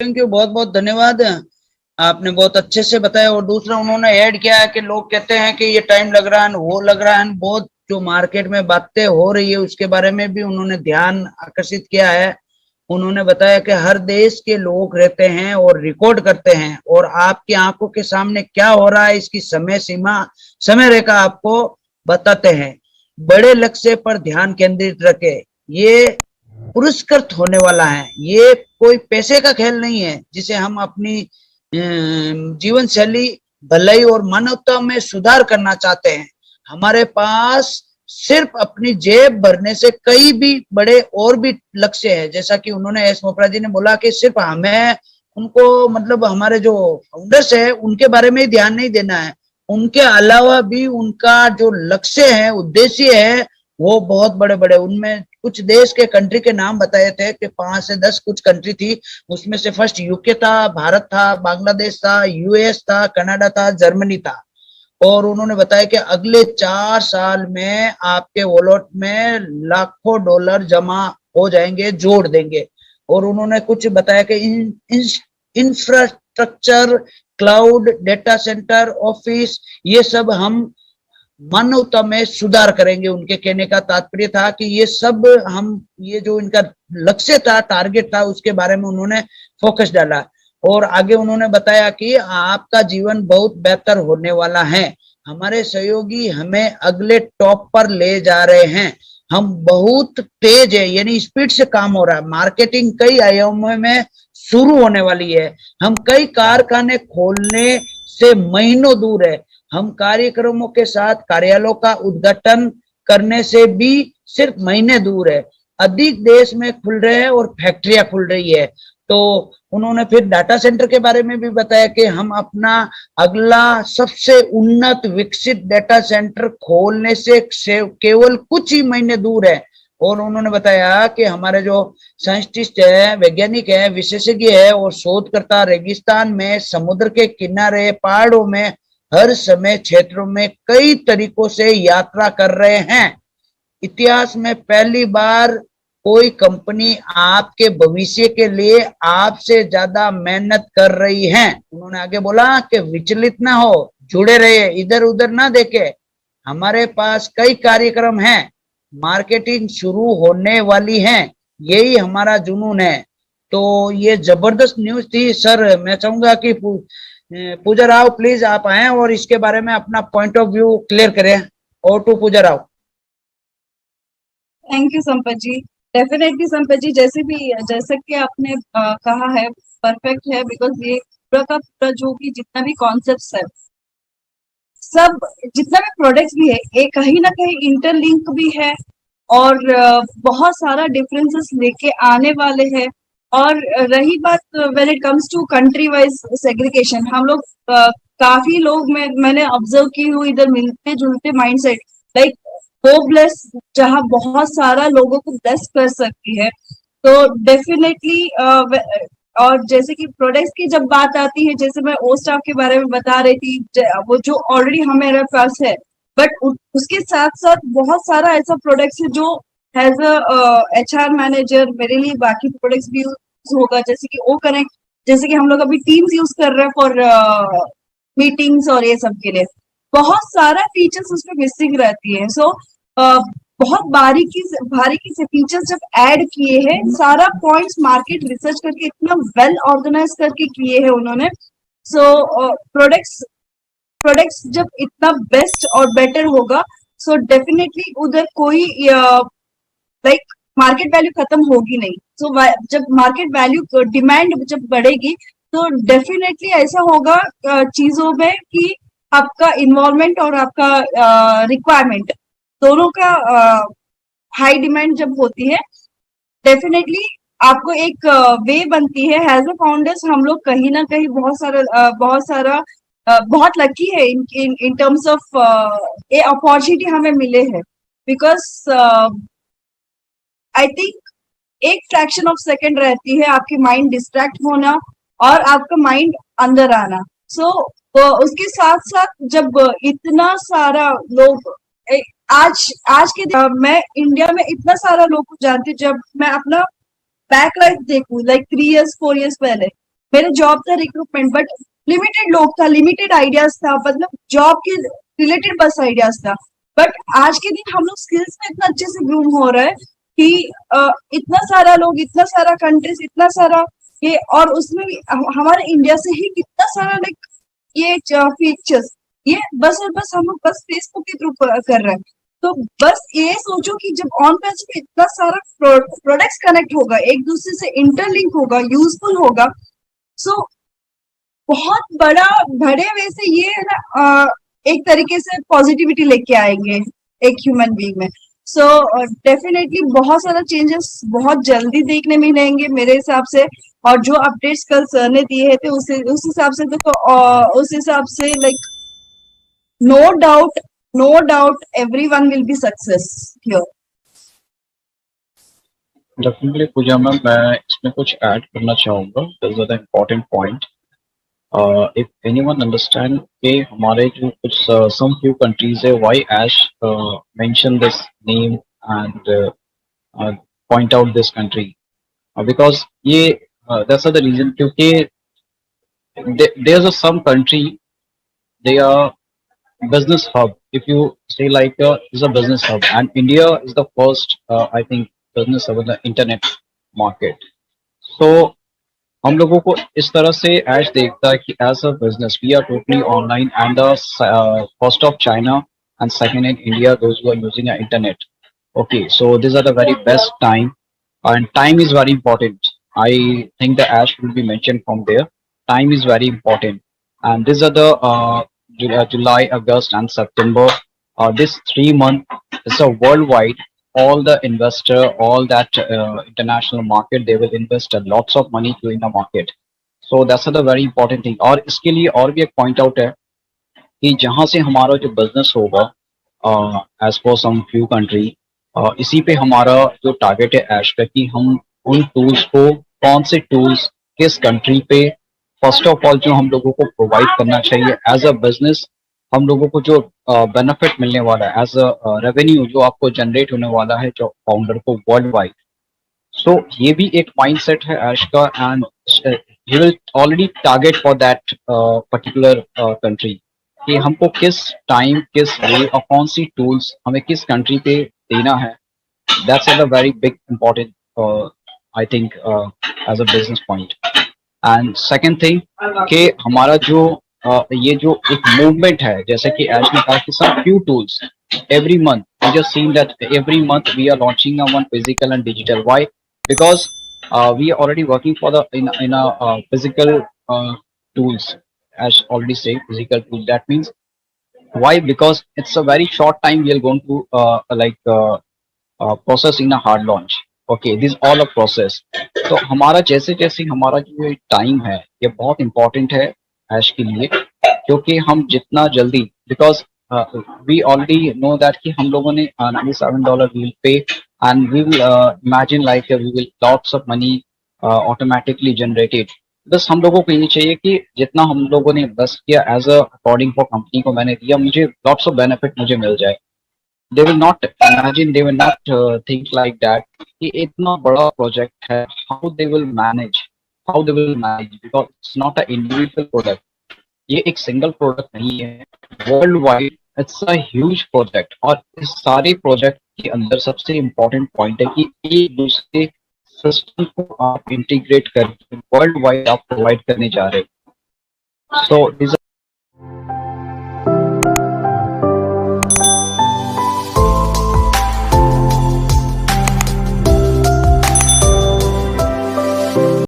Thank you, बहुत बहुत धन्यवाद। आपने बहुत अच्छे से बताया। और दूसरा उन्होंने ऐड किया है कि लोग कहते हैं कि ये टाइम लग रहा है, वो लग रहा है, बहुत जो मार्केट में बातें हो रही है उसके बारे में भी उन्होंने ध्यान आकर्षित किया है। उन्होंने बताया कि हर देश के लोग रहते हैं और रिकॉर्ड करते हैं, और आपकी आंखों के सामने क्या हो रहा है इसकी समय सीमा, समय रेखा आपको बताते हैं। बड़े लक्ष्य पर ध्यान केंद्रित रखे, ये पुरस्कृत होने वाला है। ये कोई पैसे का खेल नहीं है जिसे हम अपनी जीवन शैली, भलाई और मानवता में सुधार करना चाहते हैं। हमारे पास सिर्फ अपनी जेब भरने से कई भी बड़े और भी लक्ष्य है। जैसा कि उन्होंने एस मोपरा जी ने बोला कि सिर्फ हमें उनको, मतलब हमारे जो फाउंडर्स है उनके बारे में ध्यान नहीं देना है, उनके अलावा भी उनका जो लक्ष्य है, उद्देश्य है, वो बहुत बड़े बड़े। उनमें कुछ देश के कंट्री के नाम बताए थे कि 5 से 10 कुछ कंट्री थी। उसमें से फर्स्ट यूके था, भारत था, बांग्लादेश था, यूएस था, कनाडा था, जर्मनी था। और उन्होंने बताया कि अगले 4 साल में आपके वॉलेट में लाखों डॉलर जमा हो जाएंगे, जोड़ देंगे। और उन्होंने कुछ बताया कि infrastructure, cloud, data centre, office, ये सब हम मानवता में सुधार करेंगे। उनके कहने का तात्पर्य था कि ये सब हम, ये जो इनका लक्ष्य था, टारगेट था, उसके बारे में उन्होंने फोकस डाला। और आगे उन्होंने बताया कि आपका जीवन बहुत बेहतर होने वाला है। हमारे सहयोगी हमें अगले टॉप पर ले जा रहे हैं। हम बहुत तेज है, यानी स्पीड से काम हो रहा है। मार्केटिंग कई आयामों में शुरू होने वाली है। हम कई कारखाने खोलने से महीनों दूर है। हम कार्यक्रमों के साथ कार्यालयों का उद्घाटन करने से भी सिर्फ महीने दूर है। अधिक देश में खुल रहे हैं और फैक्ट्रियां खुल रही है। तो उन्होंने फिर डाटा सेंटर के बारे में भी बताया कि हम अपना अगला सबसे उन्नत विकसित डाटा सेंटर खोलने से केवल कुछ ही महीने दूर है। और उन्होंने बताया कि हमारे जो साइंटिस्ट है, वैज्ञानिक है, विशेषज्ञ है और शोधकर्ता रेगिस्तान में, समुद्र के किनारे, पहाड़ों में, हर समय क्षेत्रों में कई तरीकों से यात्रा कर रहे हैं। इतिहास में पहली बार कोई कंपनी आपके भविष्य के लिए आपसे ज्यादा मेहनत कर रही है। उन्होंने आगे बोला कि विचलित ना हो, जुड़े रहिए, इधर उधर ना देखे। हमारे पास कई कार्यक्रम हैं, मार्केटिंग शुरू होने वाली है, यही हमारा जुनून है। तो ये जबरदस्त न्यूज थी सर। मैं चाहूंगा कि पूजा राव प्लीज आप आए और इसके बारे में अपना पॉइंट ऑफ व्यू क्लियर करें। और to Pooja Rao. Thank you Sampat ji. Definitely Sampat ji, जैसे कि आपने कहा है, परफेक्ट है। बिकॉज ये पूरा का पूरा जो भी जितना भी कॉन्सेप्ट्स है, सब जितना भी प्रोडक्ट्स भी है, ये कहीं ना कहीं इंटरलिंक भी है और बहुत सारा डिफरेंसेस लेके आने वाले हैं। और रही बात when it comes to country wise segregation, हम लोग काफी लोग मैंने ऑब्जर्व की हूँ इधर मिलते जुलते माइंडसेट, लाइक वो ब्लेस जहाँ बहुत सारा लोगों को ब्लेस कर सकती है। तो डेफिनेटली और जैसे कि प्रोडक्ट्स की जब बात आती है, जैसे मैं ओ स्टाफ के बारे में बता रही थी, वो जो ऑलरेडी हमारे पास है, बट उसके साथ साथ बहुत सारा ऐसा प्रोडक्ट्स है जो एज अ HR मैनेजर मेरे लिए बाकी प्रोडक्ट्स भी यूज होगा, जैसे कि ओ कनेक्ट, जैसे कि हम लोग अभी टीम्स यूज कर रहे हैं फॉर मीटिंग्स और ये सब के लिए। बहुत सारा फीचर्स उसमें मिसिंग रहती है। सो बहुत बारीकी से फीचर्स जब ऐड किए हैं, सारा पॉइंट्स मार्केट रिसर्च करके इतना वेल ऑर्गेनाइज करके किए हैं उन्होंने। सो प्रोडक्ट्स जब इतना बेस्ट और बेटर होगा, सो डेफिनेटली उधर कोई लाइक मार्केट वैल्यू खत्म होगी नहीं। सो जब मार्केट वैल्यू, डिमांड जब बढ़ेगी, तो डेफिनेटली ऐसा होगा चीजों में कि आपका इन्वॉल्वमेंट और आपका रिक्वायरमेंट दोनों का हाई डिमांड जब होती है, डेफिनेटली आपको एक वे बनती है। एज अ फाउंडर्स हम लोग कहीं ना कहीं बहुत लकी है इन टर्म्स ऑफ ये अपॉर्चुनिटी हमें मिले हैं। बिकॉज आई थिंक एक फ्रैक्शन ऑफ सेकेंड रहती है आपकी माइंड डिस्ट्रैक्ट होना और आपका माइंड अंदर आना। सो उसके साथ साथ जब इतना सारा लोग आज के मैं इंडिया में इतना सारा लोग को जानती हूँ। जब मैं अपना बैक लाइफ देखूं, लाइक 3 years 4 years पहले, मेरा जॉब था रिक्रूटमेंट, बट लिमिटेड लोग था, लिमिटेड आइडियाज था, मतलब जॉब के रिलेटेड बस आइडियाज था। बट आज के दिन हम लोग स्किल्स में इतना अच्छे से ग्रूम हो रहा है कि इतना सारा लोग, इतना सारा कंट्रीज, इतना सारा ये, और उसमें भी हमारे इंडिया से ही कितना सारा लाइक ये फीचर्स, ये बस और बस हम लोग बस फेसबुक के थ्रू कर रहे हैं। तो बस ये सोचो कि जब ऑन पेज पे इतना सारा प्रोडक्ट्स कनेक्ट होगा, एक दूसरे से इंटरलिंक होगा, यूजफुल होगा, सो बहुत बड़े वे से ये है ना, एक तरीके से पॉजिटिविटी लेके आएंगे एक ह्यूमन बीइंग में। सो डेफिनेटली बहुत सारा चेंजेस बहुत जल्दी देखने मिलेंगे मेरे हिसाब से। और जो अपडेट्स कल सर ने दिए थे उस हिसाब से उस हिसाब से like no doubt everyone will be success here. Definitely Pooja ma'am, मैं इसमें कुछ ऐड करना चाहूँगा। This is the important point. if anyone understand कि हमारे जो कुछ some few countries है, why Ash mention this name and point out this country, because ये that's the reason, क्योंकि there's a some country, they are business hub. If you say like is a business hub, and India is the first I think business hub in the internet market. So हम लोगों को इस तरह से as देखता है कि as a business we are totally online and the first of China and second in India those who are using internet. Okay, so these are the very best time, and time is very important. I think the ash will be mentioned from there. Time is very important, and these are the July, August, and September. This 3 month is a worldwide. All the investor, all that international market, they will invest a lots of money to in the market. So that's the very important thing. और इसके लिए और भी एक point out है कि जहाँ से हमारा जो business होगा, as for some few country, इसी पे हमारा जो टारगेट है ऐश का, कि हम उन टूल्स को, कौन से टूल्स किस कंट्री पे फर्स्ट ऑफ ऑल जो हम लोगों को प्रोवाइड करना चाहिए एज अ बिजनेस, हम लोगों को जो बेनिफिट मिलने वाला है एज अ रेवेन्यू जो आपको जनरेट होने वाला है जो फाउंडर को वर्ल्ड वाइड. सो ये भी एक माइंडसेट है ऐश का, and he will already target for that particular country कि हमको किस टाइम, किस वे और कौन सी टूल्स हमें किस कंट्री पे देना है. That's a very big important I think as a business point. And second thing कि हमारा जो ये जो एक मूवमेंट है, जैसे कि एज ने कहा कि some few tools every month. We just seen that every month we are launching one physical and digital. Why? Because we are already working for the in a physical tools, as already say physical tools. That means why? Because it's a very short time we are going to process in a hard launch. Okay, this all a process. तो हमारा जैसे जैसे हमारा जो ये time है ये बहुत इम्पोर्टेंट है ऐश के लिए, क्योंकि हम जितना जल्दी, because we already know that कि हम लोगों ने $97 we will pay and we will imagine like we will lots of money automatically generated. बस हम लोगों को ये चाहिए कि जितना हम लोगों ने इन्वेस्ट किया as a according for company को मैंने दिया, मुझे लॉट्स ऑफ बेनिफिट मुझे मिल जाए. they will not imagine, they will not think like that कि इतना बड़ा प्रोजेक्ट है, how they will manage, because it's not an individual product. ये एक सिंगल प्रोडक्ट नहीं है, world wide it's a huge project. और इस सारे प्रोजेक्ट के अंदर सबसे इम्पोर्टेंट पॉइंट है कि एक दूसरे सिस्टम को आप इंटीग्रेट करके वर्ल्ड वाइड आप प्रोवाइड करने जा रहे हो. सो